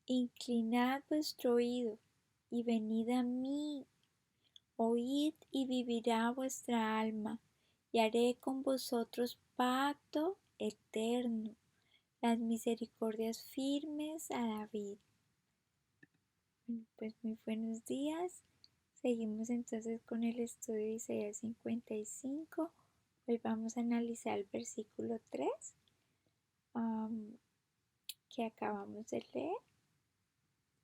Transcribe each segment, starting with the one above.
Inclinad vuestro oído, y venid a mí, oíd y vivirá vuestra alma, y haré con vosotros pacto eterno, las misericordias firmes a David. Bueno, pues muy buenos días. Seguimos entonces con el estudio de Isaías 55. Hoy vamos a analizar el versículo 3 que acabamos de leer.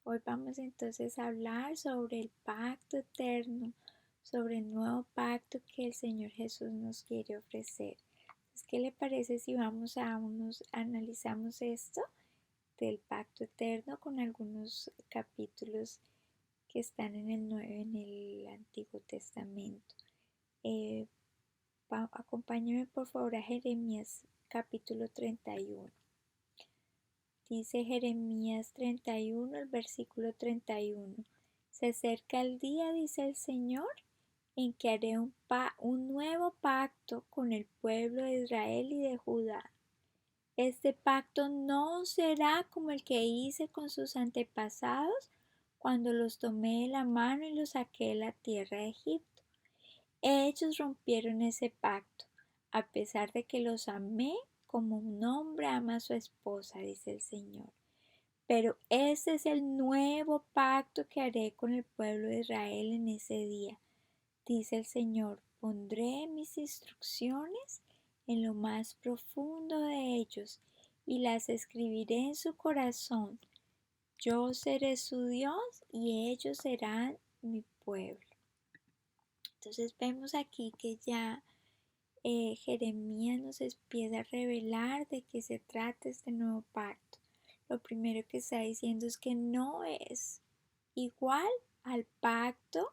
Hoy vamos entonces a hablar sobre el pacto eterno, sobre el nuevo pacto que el Señor Jesús nos quiere ofrecer. Entonces, ¿qué le parece si analizamos esto del pacto eterno con algunos capítulos que están en el Antiguo Testamento? Acompáñeme por favor a Jeremías capítulo 31. Dice Jeremías 31, el versículo 31. Se acerca el día, dice el Señor, en que haré un nuevo pacto con el pueblo de Israel y de Judá. Este pacto no será como el que hice con sus antepasados cuando los tomé de la mano y los saqué de la tierra de Egipto. Ellos rompieron ese pacto, a pesar de que los amé como un hombre ama a su esposa, dice el Señor. Pero este es el nuevo pacto que haré con el pueblo de Israel en ese día, dice el Señor. Pondré mis instrucciones en lo más profundo de ellos y las escribiré en su corazón. Yo seré su Dios y ellos serán mi pueblo. Entonces vemos aquí que ya Jeremías nos empieza a revelar de qué se trata este nuevo pacto. Lo primero que está diciendo es que no es igual al pacto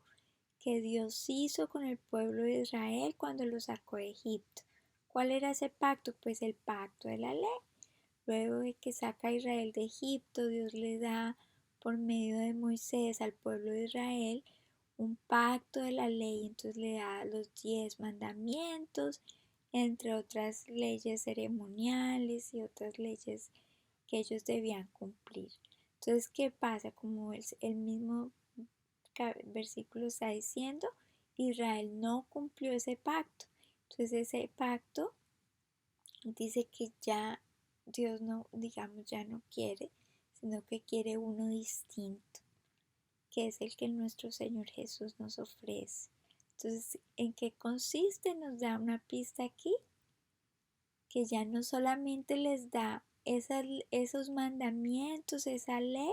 que Dios hizo con el pueblo de Israel cuando lo sacó de Egipto. ¿Cuál era ese pacto? Pues el pacto de la ley. Luego de que saca a Israel de Egipto, Dios le da por medio de Moisés al pueblo de Israel un pacto de la ley, entonces le da los 10 mandamientos, entre otras leyes ceremoniales y otras leyes que ellos debían cumplir. Entonces, ¿qué pasa? Como el mismo versículo está diciendo, Israel no cumplió ese pacto. Entonces ese pacto dice que ya Dios no, digamos, ya no quiere, sino que quiere uno distinto, que es el que nuestro Señor Jesús nos ofrece. Entonces, ¿en qué consiste? Nos da una pista aquí, que ya no solamente les da esos mandamientos, esa ley,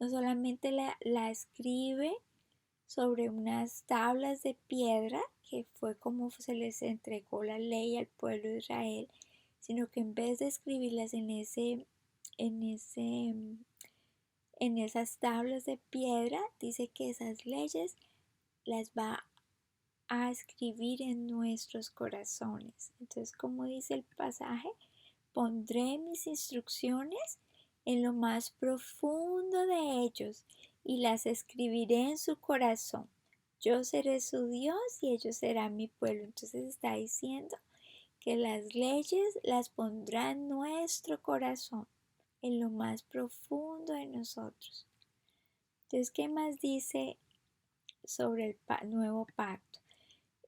no solamente la escribe sobre unas tablas de piedra, que fue como se les entregó la ley al pueblo de Israel, sino que en vez de escribirlas en ese en esas tablas de piedra, dice que esas leyes las va a escribir en nuestros corazones. Entonces, como dice el pasaje, pondré mis instrucciones en lo más profundo de ellos y las escribiré en su corazón. Yo seré su Dios y ellos serán mi pueblo. Entonces está diciendo que las leyes las pondrá en nuestro corazón, en lo más profundo de nosotros. Entonces, ¿qué más dice sobre el nuevo pacto?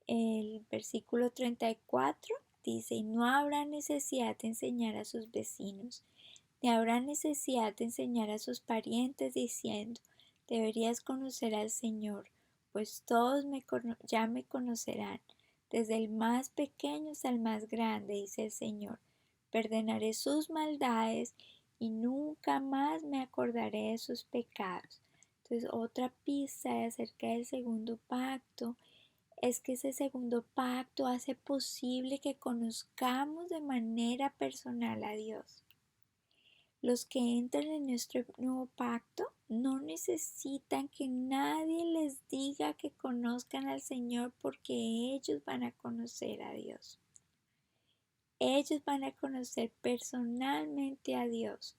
El versículo 34 dice, y no habrá necesidad de enseñar a sus vecinos, ni habrá necesidad de enseñar a sus parientes diciendo, deberías conocer al Señor, pues todos ya me conocerán, desde el más pequeño hasta el más grande, dice el Señor. Perdonaré sus maldades y nunca más me acordaré de sus pecados. Entonces, otra pista acerca del segundo pacto es que ese segundo pacto hace posible que conozcamos de manera personal a Dios. Los que entran en nuestro nuevo pacto no necesitan que nadie les diga que conozcan al Señor, porque ellos van a conocer a Dios. Ellos van a conocer personalmente a Dios.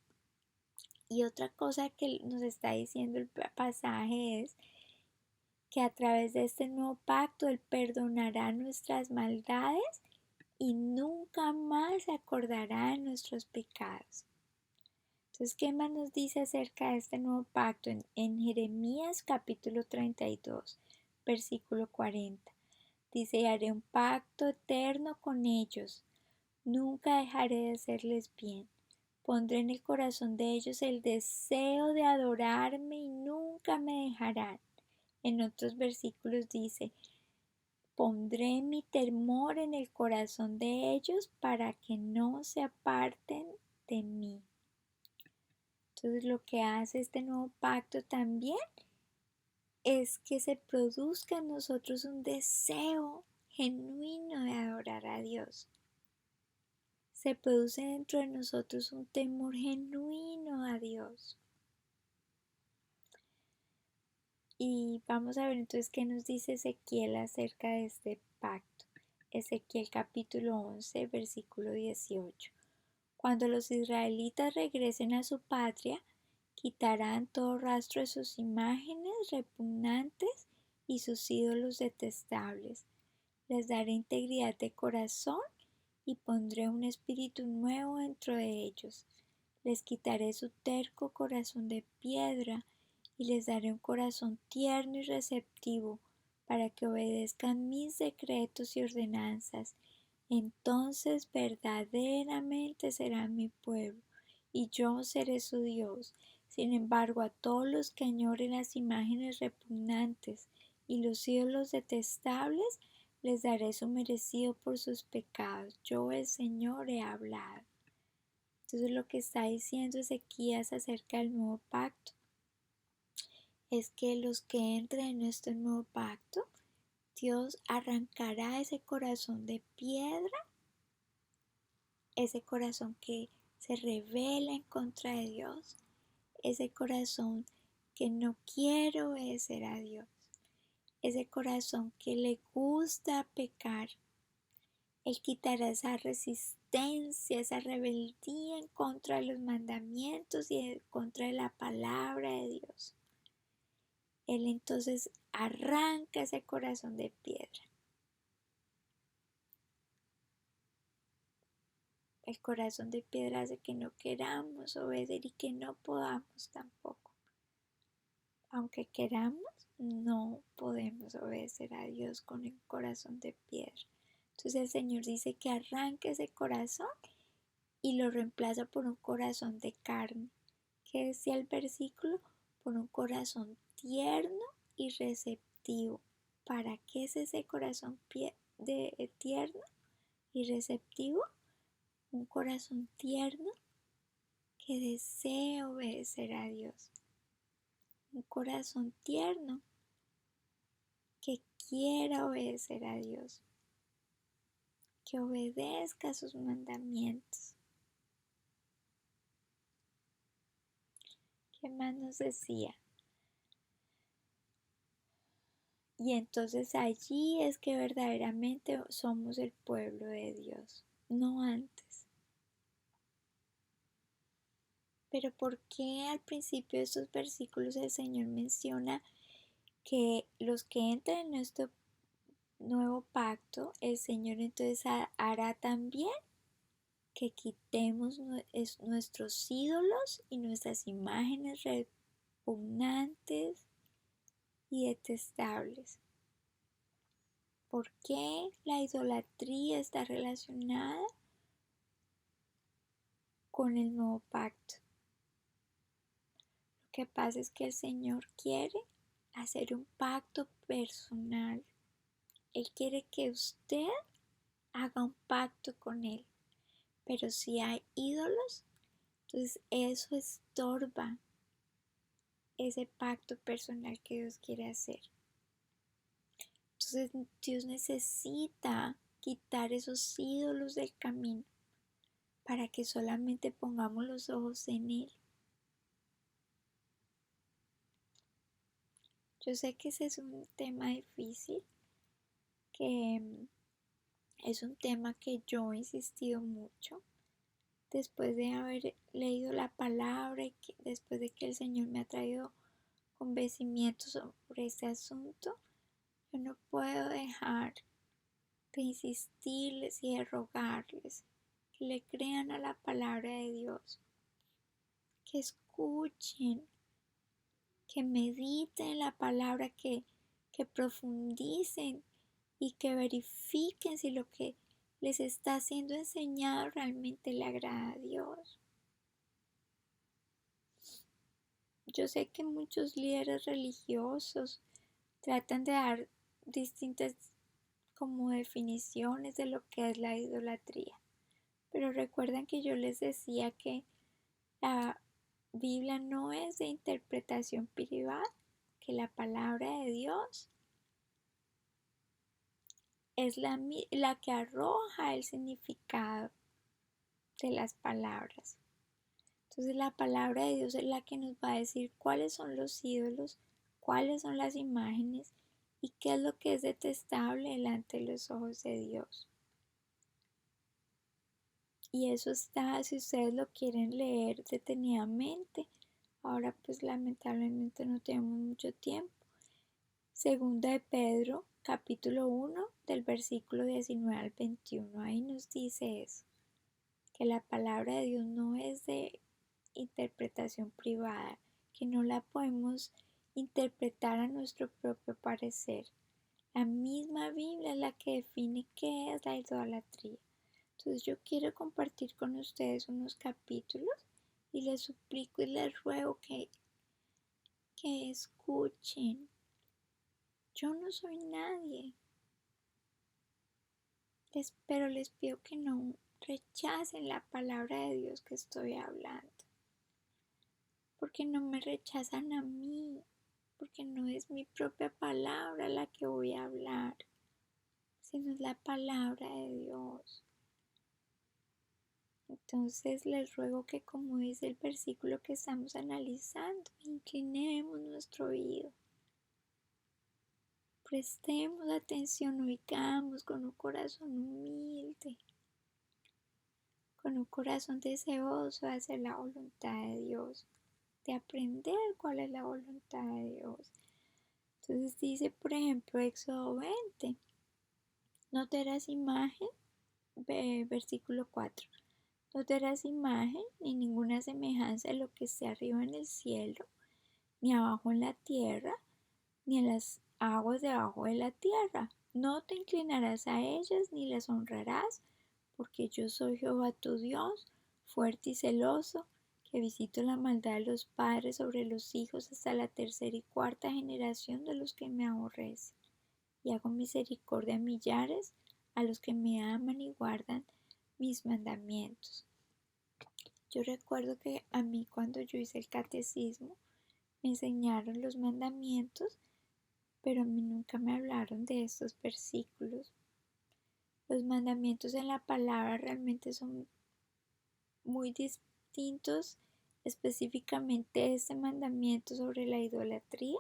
Y otra cosa que nos está diciendo el pasaje es que a través de este nuevo pacto Él perdonará nuestras maldades y nunca más se acordará de nuestros pecados. Entonces, ¿qué más nos dice acerca de este nuevo pacto? En Jeremías capítulo 32, versículo 40. Dice, y haré un pacto eterno con ellos. Nunca dejaré de hacerles bien. Pondré en el corazón de ellos el deseo de adorarme y nunca me dejarán. En otros versículos dice, pondré mi temor en el corazón de ellos para que no se aparten de mí. Entonces lo que hace este nuevo pacto también es que se produzca en nosotros un deseo genuino de adorar a Dios. Se produce dentro de nosotros un temor genuino a Dios. Y vamos a ver entonces qué nos dice Ezequiel acerca de este pacto. Ezequiel capítulo 11, versículo 18. Cuando los israelitas regresen a su patria, quitarán todo rastro de sus imágenes repugnantes y sus ídolos detestables. Les daré integridad de corazón y pondré un espíritu nuevo dentro de ellos. Les quitaré su terco corazón de piedra y les daré un corazón tierno y receptivo para que obedezcan mis decretos y ordenanzas. Entonces verdaderamente serán mi pueblo y yo seré su Dios. Sin embargo, a todos los que añoren las imágenes repugnantes y los ídolos detestables, les daré su merecido por sus pecados. Yo, el Señor, he hablado. Entonces lo que está diciendo Ezequías acerca del nuevo pacto es que los que entren en este nuevo pacto, Dios arrancará ese corazón de piedra, ese corazón que se rebela en contra de Dios, ese corazón que no quiere obedecer a Dios, ese corazón que le gusta pecar. Él quitará esa resistencia, esa rebeldía en contra de los mandamientos y en contra de la palabra de Dios. Él entonces arranca ese corazón de piedra. El corazón de piedra hace que no queramos obedecer y que no podamos tampoco. Aunque queramos, no podemos obedecer a Dios con el corazón de piedra. Entonces el Señor dice que arranque ese corazón y lo reemplaza por un corazón de carne. ¿Qué decía el versículo? Por un corazón tierno y receptivo. ¿Para qué es ese corazón tierno y receptivo? Un corazón tierno que desea obedecer a Dios. Un corazón tierno que quiera obedecer a Dios. Que obedezca sus mandamientos. ¿Qué más nos decía? Y entonces allí es que verdaderamente somos el pueblo de Dios, no antes. Pero ¿por qué al principio de estos versículos el Señor menciona que los que entran en nuestro nuevo pacto, el Señor entonces hará también que quitemos nuestros ídolos y nuestras imágenes repugnantes y detestables? ¿Por qué la idolatría está relacionada con el nuevo pacto? Lo que pasa es que el Señor quiere hacer un pacto personal. Él quiere que usted haga un pacto con Él. Pero si hay ídolos, entonces eso estorba ese pacto personal que Dios quiere hacer. Entonces Dios necesita quitar esos ídolos del camino para que solamente pongamos los ojos en Él. Yo sé que ese es un tema difícil, que es un tema que yo he insistido mucho después de haber leído la palabra y después de que el Señor me ha traído convencimiento sobre este asunto. Yo no puedo dejar de insistirles y de rogarles que le crean a la palabra de Dios, que escuchen, que mediten la palabra, que profundicen y que verifiquen si lo que les está siendo enseñado realmente le agrada a Dios. Yo sé que muchos líderes religiosos tratan de dar distintas como definiciones de lo que es la idolatría, pero recuerden que yo les decía que la Biblia no es de interpretación privada, que la palabra de Dios es la que arroja el significado de las palabras. Entonces la palabra de Dios es la que nos va a decir cuáles son los ídolos, cuáles son las imágenes y qué es lo que es detestable delante de los ojos de Dios. Y eso está, si ustedes lo quieren leer detenidamente. Ahora pues lamentablemente no tenemos mucho tiempo. Segunda de Pedro, capítulo 1, del versículo 19 al 21. Ahí nos dice eso, que la palabra de Dios no es de interpretación privada, que no la podemos interpretar a nuestro propio parecer. La misma Biblia es la que define qué es la idolatría. Entonces yo quiero compartir con ustedes unos capítulos y les suplico y les ruego que escuchen. Yo no soy nadie, pero les pido que no rechacen la palabra de Dios que estoy hablando, porque no me rechazan a mí, porque no es mi propia palabra la que voy a hablar, sino es la palabra de Dios. Entonces les ruego que, como dice el versículo que estamos analizando, inclinemos nuestro oído, prestemos atención, oigamos con un corazón humilde, con un corazón deseoso de hacer la voluntad de Dios, de aprender cuál es la voluntad de Dios. Entonces dice, por ejemplo, Éxodo 20, no te harás imagen, versículo 4. No te harás imagen ni ninguna semejanza de lo que esté arriba en el cielo, ni abajo en la tierra, ni en las aguas debajo de la tierra. No te inclinarás a ellas ni las honrarás, porque yo soy Jehová tu Dios, fuerte y celoso, que visito la maldad de los padres sobre los hijos hasta la tercera y cuarta generación de los que me aborrecen, y hago misericordia a millares, a los que me aman y guardan mis mandamientos. Yo recuerdo que a mí, cuando yo hice el catecismo, me enseñaron los mandamientos, pero a mí nunca me hablaron de estos versículos. Los mandamientos en la palabra realmente son muy distintos. Específicamente este mandamiento sobre la idolatría,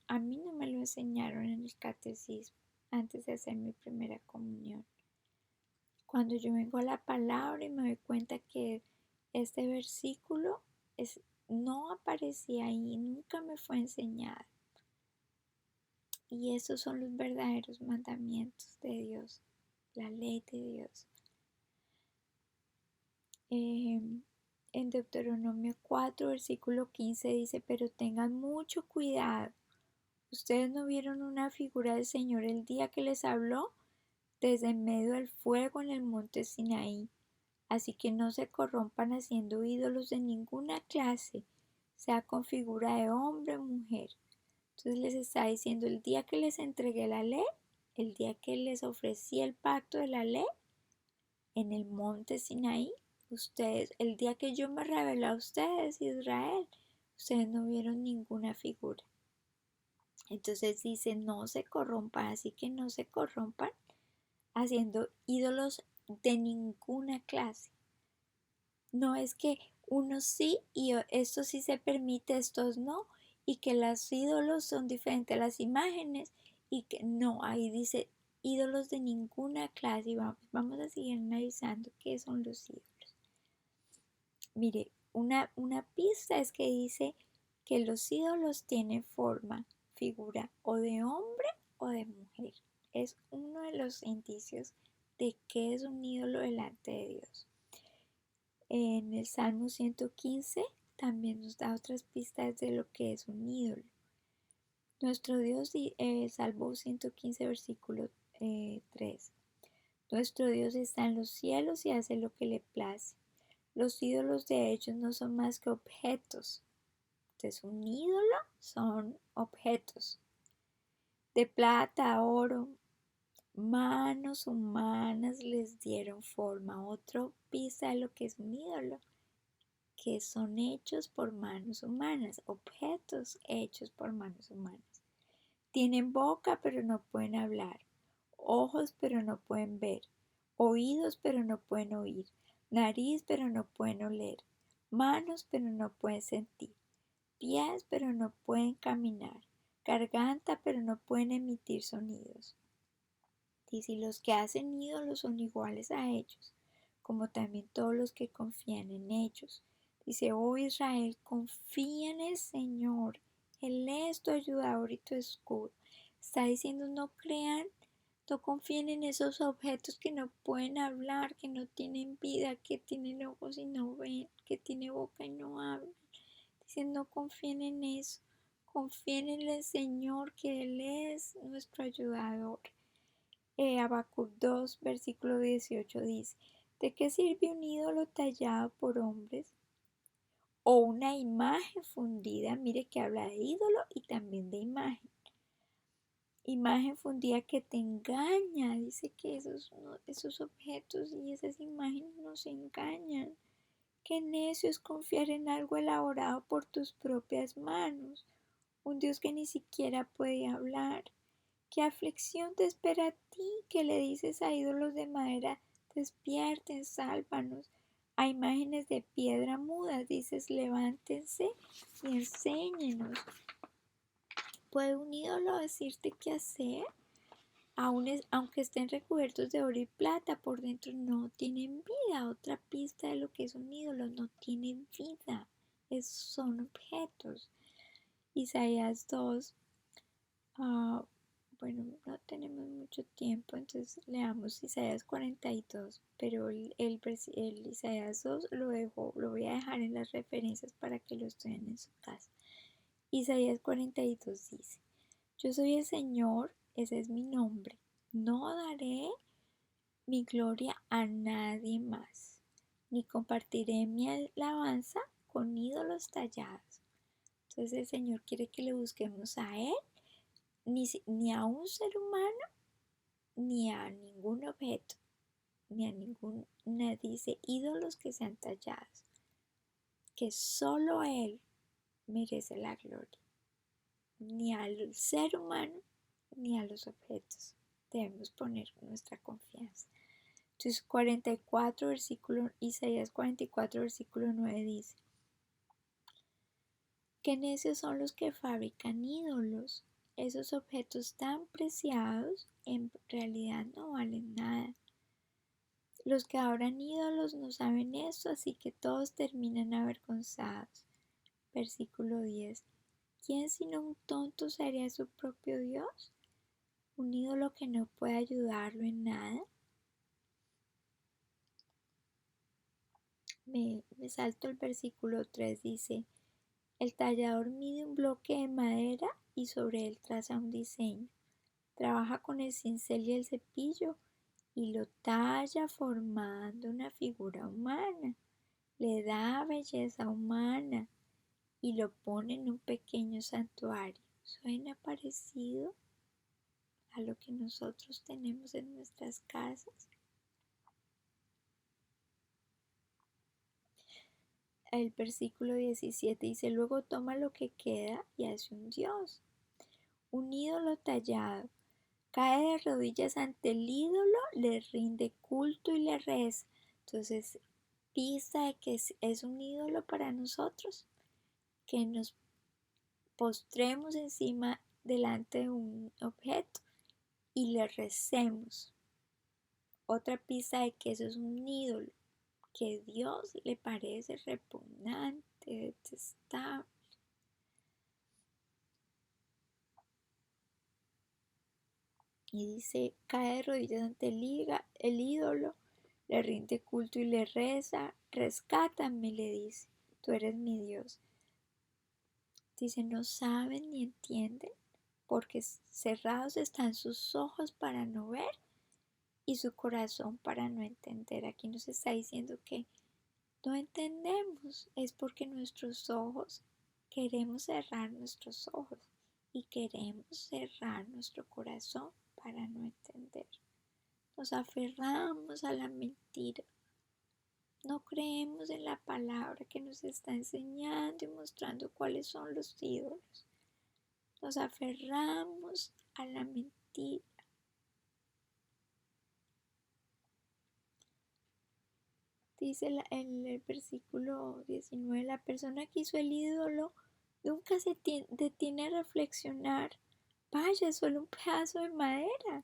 a mí no me lo enseñaron en el catecismo antes de hacer mi primera comunión. Cuando yo vengo a la palabra y me doy cuenta que este versículo no aparecía ahí, nunca me fue enseñado. Y esos son los verdaderos mandamientos de Dios, la ley de Dios. En Deuteronomio 4, versículo 15 dice, pero tengan mucho cuidado. ¿Ustedes no vieron una figura del Señor el día que les habló desde en medio del fuego en el monte Sinaí? Así que no se corrompan haciendo ídolos de ninguna clase, sea con figura de hombre o mujer. Entonces les está diciendo, el día que les entregué la ley, el día que les ofrecí el pacto de la ley, en el monte Sinaí, ustedes, el día que yo me revelé a ustedes, Israel, ustedes no vieron ninguna figura. Entonces dice, no se corrompan, así que no se corrompan haciendo ídolos de ninguna clase. No es que unos sí y esto sí se permite, estos no, y que los ídolos son diferentes a las imágenes y que no, ahí dice ídolos de ninguna clase y vamos a seguir analizando qué son los ídolos. Mire, una pista es que dice que los ídolos tienen forma, figura o de hombre o de mujer. Es uno de los indicios de que es un ídolo delante de Dios. En el Salmo 115 también nos da otras pistas de lo que es un ídolo. Nuestro Dios, Salmo 115, versículo 3. Nuestro Dios está en los cielos y hace lo que le place. Los ídolos de ellos no son más que objetos. Entonces, un ídolo son objetos de plata, oro. Manos humanas les dieron forma. Otro pista de lo que es un ídolo, que son hechos por manos humanas, objetos hechos por manos humanas. Tienen boca pero no pueden hablar, ojos pero no pueden ver, oídos pero no pueden oír, nariz pero no pueden oler, manos pero no pueden sentir, pies pero no pueden caminar, garganta pero no pueden emitir sonidos. Y si los que hacen ídolos son iguales a ellos, como también todos los que confían en ellos. Dice, oh Israel, confía en el Señor, Él es tu ayudador y tu escudo. Está diciendo, no crean, no confíen en esos objetos que no pueden hablar, que no tienen vida, que tienen ojos y no ven, que tienen boca y no hablan. Dice, no confíen en eso, confíen en el Señor, que Él es nuestro ayudador. Habacuc 2, versículo 18 dice, ¿de qué sirve un ídolo tallado por hombres o una imagen fundida? Mire que habla de ídolo y también de imagen. Imagen fundida que te engaña. Dice que esos objetos y esas imágenes nos engañan. Qué necio es confiar en algo elaborado por tus propias manos. Un Dios que ni siquiera puede hablar. ¿Qué aflicción te espera a ti que le dices a ídolos de madera, despierten, sálvanos? A imágenes de piedra mudas dices, levántense y enséñenos. ¿Puede un ídolo decirte qué hacer? Aunque estén recubiertos de oro y plata, por dentro no tienen vida. Otra pista de lo que es un ídolo, no tienen vida, son objetos. Isaías 2, bueno, no tenemos mucho tiempo, entonces leamos Isaías 42, pero el Isaías 2 lo voy a dejar en las referencias para que lo estudien en su casa. Isaías 42 dice, yo soy el Señor, ese es mi nombre, no daré mi gloria a nadie más, ni compartiré mi alabanza con ídolos tallados. Entonces el Señor quiere que le busquemos a Él, ni a un ser humano, ni a ningún objeto, ni a dice ídolos que sean tallados, que solo Él merece la gloria, ni al ser humano, ni a los objetos. Debemos poner nuestra confianza. Entonces 44 Isaías 44 versículo 9 dice, qué necios son los que fabrican ídolos. Esos objetos tan preciados en realidad no valen nada. Los que adoran ídolos no saben esto, así que todos terminan avergonzados. Versículo 10. ¿Quién sino un tonto se haría su propio Dios? ¿Un ídolo que no puede ayudarlo en nada? Me salto el versículo 3, dice, el tallador mide un bloque de madera y sobre él traza un diseño. Trabaja con el cincel y el cepillo y lo talla formando una figura humana. Le da belleza humana y lo pone en un pequeño santuario. ¿Suena parecido a lo que nosotros tenemos en nuestras casas? El versículo 17 dice, luego toma lo que queda y hace un dios, un ídolo tallado. Cae de rodillas ante el ídolo, le rinde culto y le reza. Entonces, pista de que es un ídolo para nosotros, que nos postremos encima delante de un objeto y le recemos. Otra pista de que eso es un ídolo, que a Dios le parece repugnante, detestable. Y dice, cae de rodillas ante el ídolo, le rinde culto y le reza. rescátame, le dice, tú eres mi Dios. Dice, no saben ni entienden, porque cerrados están sus ojos para no ver y su corazón para no entender. Aquí nos está diciendo que no entendemos, es porque nuestros ojos, queremos cerrar nuestros ojos y queremos cerrar nuestro corazón para no entender. Nos aferramos a la mentira. No creemos en la palabra que nos está enseñando y mostrando cuáles son los ídolos. Nos aferramos a la mentira. Dice en el versículo 19, la persona que hizo el ídolo nunca se detiene a reflexionar. Vaya, es solo un pedazo de madera.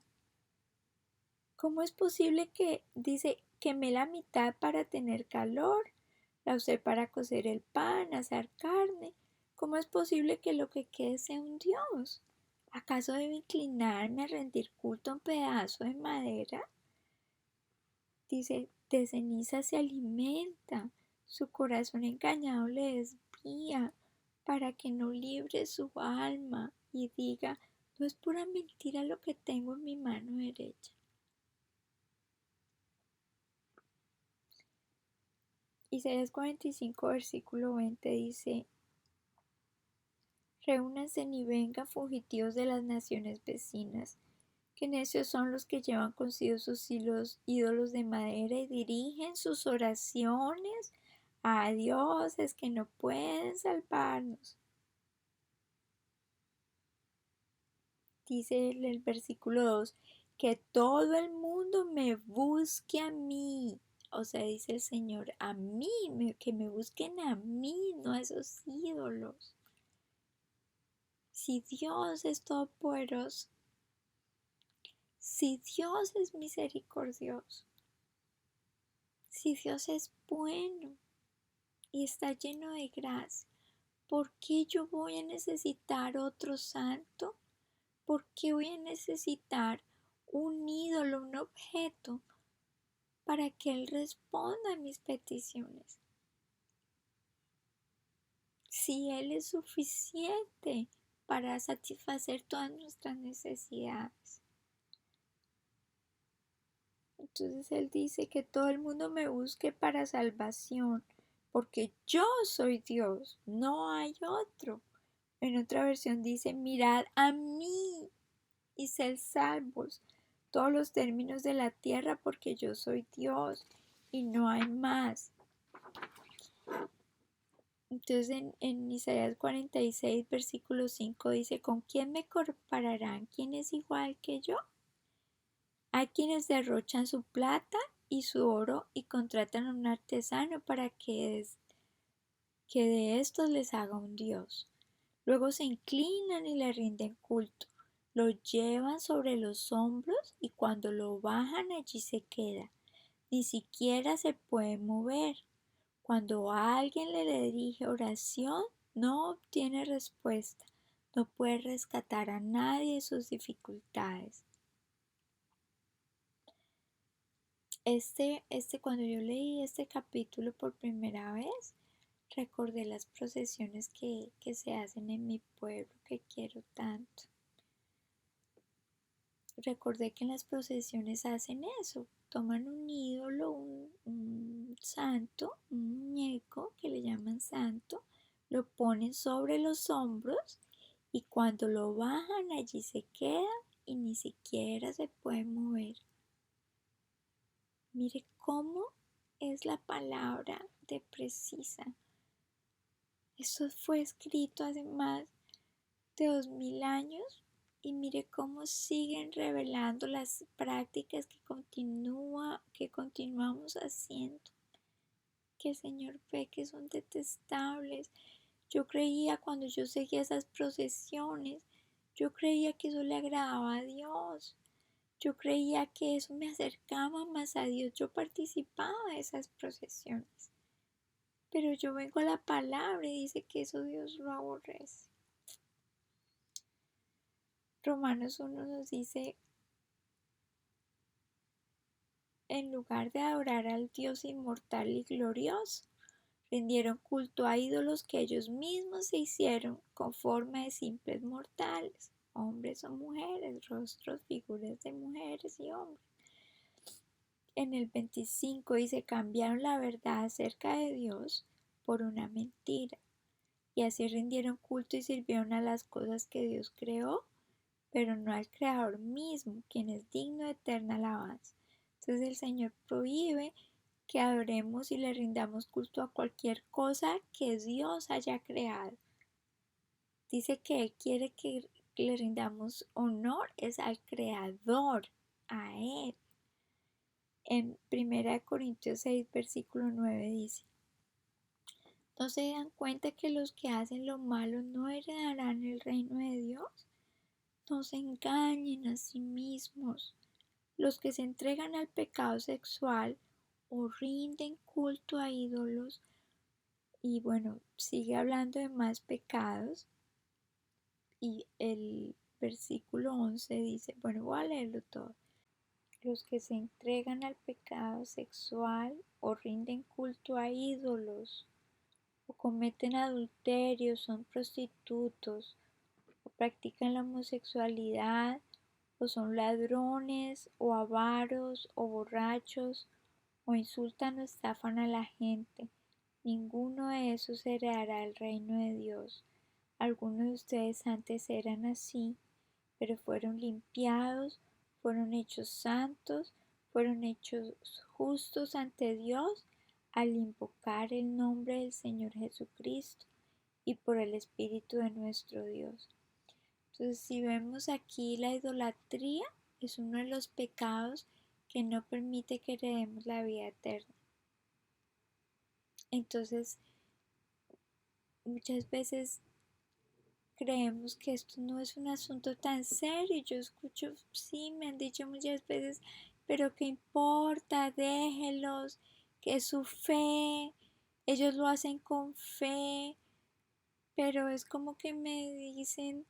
¿Cómo es posible que, dice, quemé la mitad para tener calor? La usé para cocer el pan, asar carne. ¿Cómo es posible que lo que quede sea un Dios? ¿Acaso debo inclinarme a rendir culto a un pedazo de madera? Dice, de ceniza se alimenta, su corazón engañado le desvía, para que no libre su alma y diga, no es pura mentira lo que tengo en mi mano derecha. Isaías 45, versículo 20 dice, reúnanse y vengan fugitivos de las naciones vecinas, que necios son los que llevan consigo sus ídolos de madera y dirigen sus oraciones a dioses que no pueden salvarnos. Dice el versículo 2, que todo el mundo me busque a mí. O sea, dice el Señor, a mí, que me busquen a mí, no a esos ídolos. Si Dios es todopoderoso, si Dios es misericordioso, si Dios es bueno y está lleno de gracia, ¿por qué yo voy a necesitar otro santo? ¿Por qué voy a necesitar un ídolo, un objeto, para que Él responda a mis peticiones? Si Él es suficiente para satisfacer todas nuestras necesidades. Entonces Él dice que todo el mundo me busque para salvación, porque yo soy Dios, no hay otro. En otra versión dice, mirad a mí y sed salvos todos los términos de la tierra, porque yo soy Dios y no hay más. Entonces en Isaías 46, versículo 5 dice, ¿con quién me compararán? ¿Quién es igual que yo? Hay quienes derrochan su plata y su oro y contratan a un artesano para que de estos les haga un dios. Luego se inclinan y le rinden culto. Lo llevan sobre los hombros y cuando lo bajan allí se queda. Ni siquiera se puede mover. Cuando alguien le dirige oración, no obtiene respuesta. No puede rescatar a nadie de sus dificultades. Cuando yo leí este capítulo por primera vez, recordé las procesiones que se hacen en mi pueblo, que quiero tanto. Recordé que en las procesiones hacen eso, toman un ídolo, un santo, un muñeco que le llaman santo, lo ponen sobre los hombros y cuando lo bajan allí se queda y ni siquiera se puede mover. Mire cómo es la palabra de precisa. Eso fue escrito hace más de 2000 años y mire cómo siguen revelando las prácticas que continuamos haciendo, que el Señor ve que son detestables. Yo creía cuando yo seguía esas procesiones, yo creía que eso le agradaba a Dios. Yo creía que eso me acercaba más a Dios. Yo participaba de esas procesiones. Pero yo vengo a la palabra y dice que eso Dios lo aborrece. Romanos 1 nos dice en lugar de adorar al Dios inmortal y glorioso, rindieron culto a ídolos que ellos mismos se hicieron con forma de simples mortales, hombres o mujeres, rostros, figuras de mujeres y hombres. En el 25 dice, cambiaron la verdad acerca de Dios por una mentira, y así rindieron culto y sirvieron a las cosas que Dios creó, pero no al Creador mismo, quien es digno de eterna alabanza. Entonces el Señor prohíbe que adoremos y le rindamos culto a cualquier cosa que Dios haya creado. Dice que Él quiere que le rindamos honor es al Creador, a Él. En 1 Corintios 6, versículo 9 dice, ¿no se dan cuenta que los que hacen lo malo no heredarán el reino de Dios? No se engañen a sí mismos. Los que se entregan al pecado sexual o rinden culto a ídolos, y bueno, sigue hablando de más pecados, y el versículo 11 dice, bueno, voy a leerlo todo. Los que se entregan al pecado sexual o rinden culto a ídolos o cometen adulterio, son prostitutos o practican la homosexualidad o son ladrones o avaros o borrachos o insultan o estafan a la gente. Ninguno de esos heredará el reino de Dios. Algunos de ustedes antes eran así, pero fueron limpiados, fueron hechos santos, fueron hechos justos ante Dios al invocar el nombre del Señor Jesucristo y por el Espíritu de nuestro Dios. Entonces, si vemos aquí, la idolatría es uno de los pecados que no permite que heredemos la vida eterna. Entonces, muchas veces creemos que esto no es un asunto tan serio. Yo escucho, sí, me han dicho muchas veces, pero ¿qué importa? Déjelos, que es su fe, ellos lo hacen con fe, pero es como que me dicen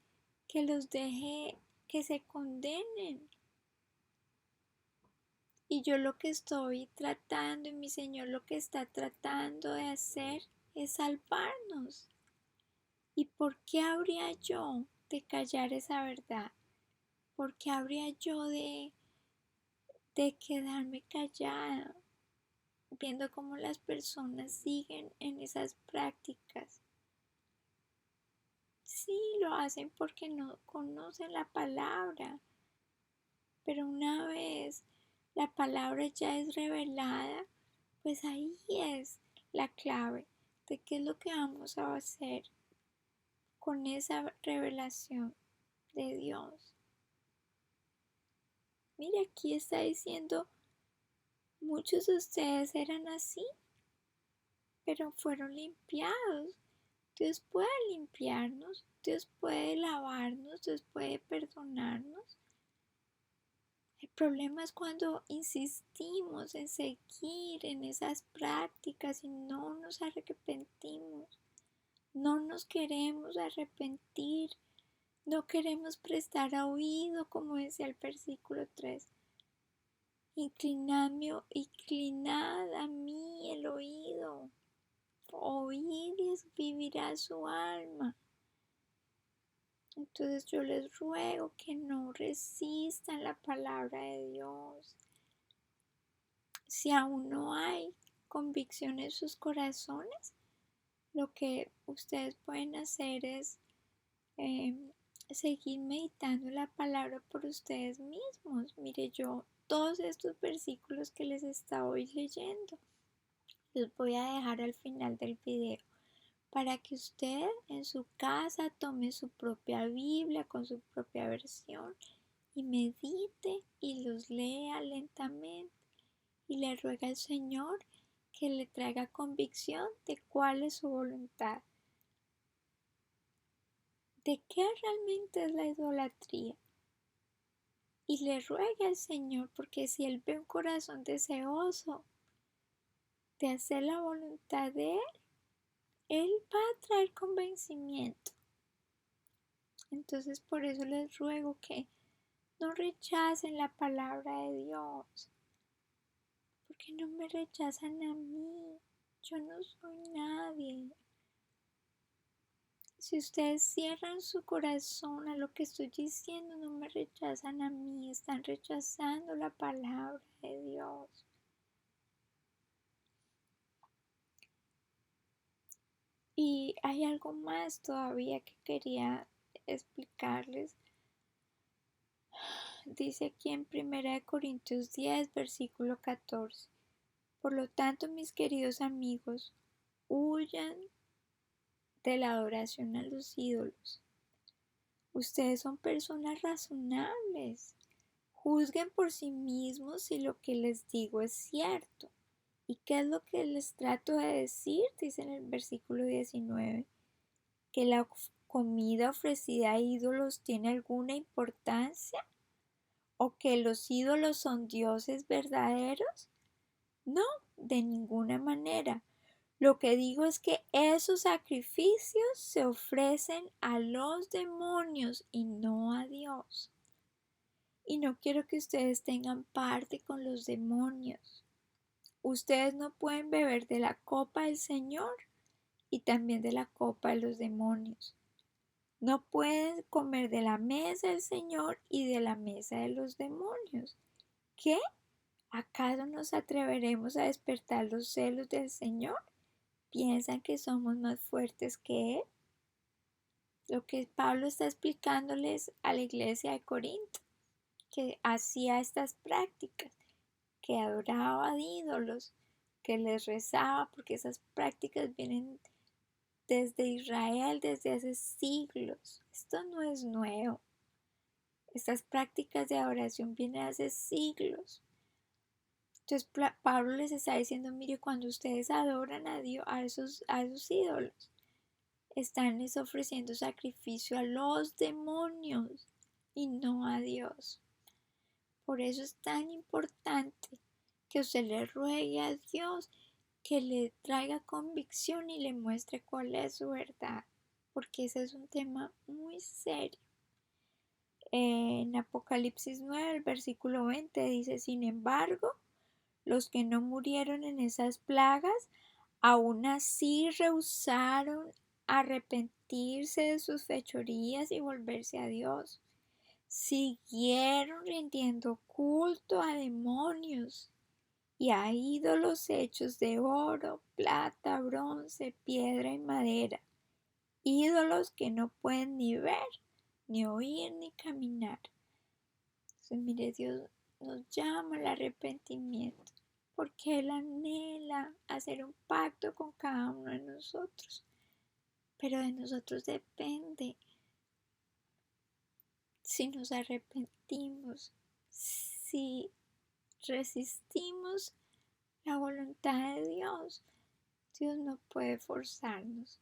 que los deje que se condenen. Y yo lo que estoy tratando, y mi Señor lo que está tratando de hacer es salvarnos. ¿Y por qué habría yo de callar esa verdad? ¿Por qué habría yo de quedarme callada viendo cómo las personas siguen en esas prácticas? Sí, lo hacen porque no conocen la palabra, pero una vez la palabra ya es revelada, pues ahí es la clave de qué es lo que vamos a hacer con esa revelación de Dios. Mire, aquí está diciendo, muchos de ustedes eran así, pero fueron limpiados. Dios puede limpiarnos, Dios puede lavarnos, Dios puede perdonarnos. El problema es cuando insistimos en seguir en esas prácticas y no nos arrepentimos. No nos queremos arrepentir, no queremos prestar oído, como decía el versículo 3. Inclinad a mí el oído, oíd y vivirá su alma. Entonces yo les ruego que no resistan la palabra de Dios. Si aún no hay convicción en sus corazones, lo que ustedes pueden hacer es seguir meditando la palabra por ustedes mismos. Mire, yo todos estos versículos que les estoy leyendo los voy a dejar al final del video para que usted en su casa tome su propia Biblia con su propia versión y medite y los lea lentamente y le ruega al Señor que le traiga convicción de cuál es su voluntad, de qué realmente es la idolatría. Y le ruegue al Señor, porque si Él ve un corazón deseoso de hacer la voluntad de Él va a traer convencimiento. Entonces por eso les ruego que no rechacen la palabra de Dios. qué no me rechazan a mí? Yo no soy nadie. Si ustedes cierran su corazón a lo que estoy diciendo, no me rechazan a mí, están rechazando la palabra de Dios. Y hay algo más todavía que quería explicarles. Dice aquí en 1 Corintios 10, versículo 14. Por lo tanto, mis queridos amigos, huyan de la adoración a los ídolos. Ustedes son personas razonables. Juzguen por sí mismos si lo que les digo es cierto. ¿Y qué es lo que les trato de decir? Dice en el versículo 19. ¿Que la comida ofrecida a ídolos tiene alguna importancia? ¿O que los ídolos son dioses verdaderos? No, de ninguna manera. Lo que digo es que esos sacrificios se ofrecen a los demonios y no a Dios. Y no quiero que ustedes tengan parte con los demonios. Ustedes no pueden beber de la copa del Señor y también de la copa de los demonios. No pueden comer de la mesa del Señor y de la mesa de los demonios. ¿Qué? ¿Acaso nos atreveremos a despertar los celos del Señor? ¿Piensan que somos más fuertes que Él? Lo que Pablo está explicándoles a la iglesia de Corinto, que hacía estas prácticas, que adoraba a ídolos, que les rezaba, porque esas prácticas vienen desde Israel desde hace siglos. Esto no es nuevo. Estas prácticas de adoración vienen hace siglos. Entonces Pablo les está diciendo, mire, cuando ustedes adoran a Dios, a esos ídolos, están ofreciendo sacrificio a los demonios y no a Dios. Por eso es tan importante que usted le ruegue a Dios que le traiga convicción y le muestre cuál es su verdad, porque ese es un tema muy serio. En Apocalipsis 9, el versículo 20 dice, sin embargo, los que no murieron en esas plagas, aún así rehusaron arrepentirse de sus fechorías y volverse a Dios. Siguieron rindiendo culto a demonios y a ídolos hechos de oro, plata, bronce, piedra y madera, ídolos que no pueden ni ver, ni oír, ni caminar. Entonces, mire, Dios nos llama al arrepentimiento, porque Él anhela hacer un pacto con cada uno de nosotros, pero de nosotros depende si nos arrepentimos, si resistimos la voluntad de Dios. Dios no puede forzarnos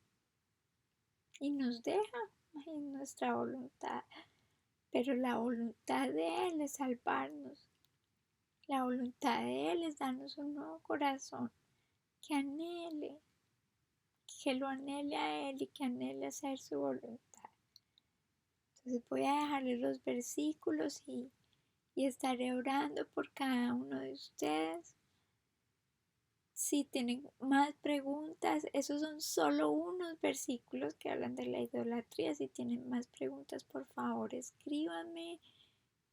y nos deja en nuestra voluntad, pero la voluntad de Él es salvarnos. La voluntad de Él es darnos un nuevo corazón que anhele, que lo anhele a Él y que anhele hacer su voluntad. Entonces voy a dejarles los versículos y estaré orando por cada uno de ustedes. Si tienen más preguntas, esos son solo unos versículos que hablan de la idolatría. Si tienen más preguntas, por favor, escríbanme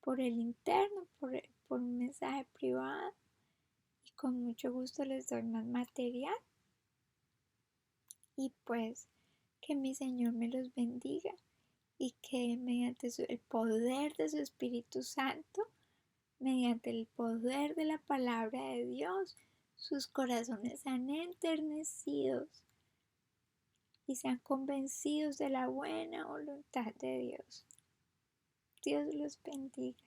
por el interno, por un mensaje privado y con mucho gusto les doy más material. Y pues que mi Señor me los bendiga y que mediante el poder de su Espíritu Santo, mediante el poder de la palabra de Dios, sus corazones sean enternecidos y sean convencidos de la buena voluntad de Dios. Dios los bendiga.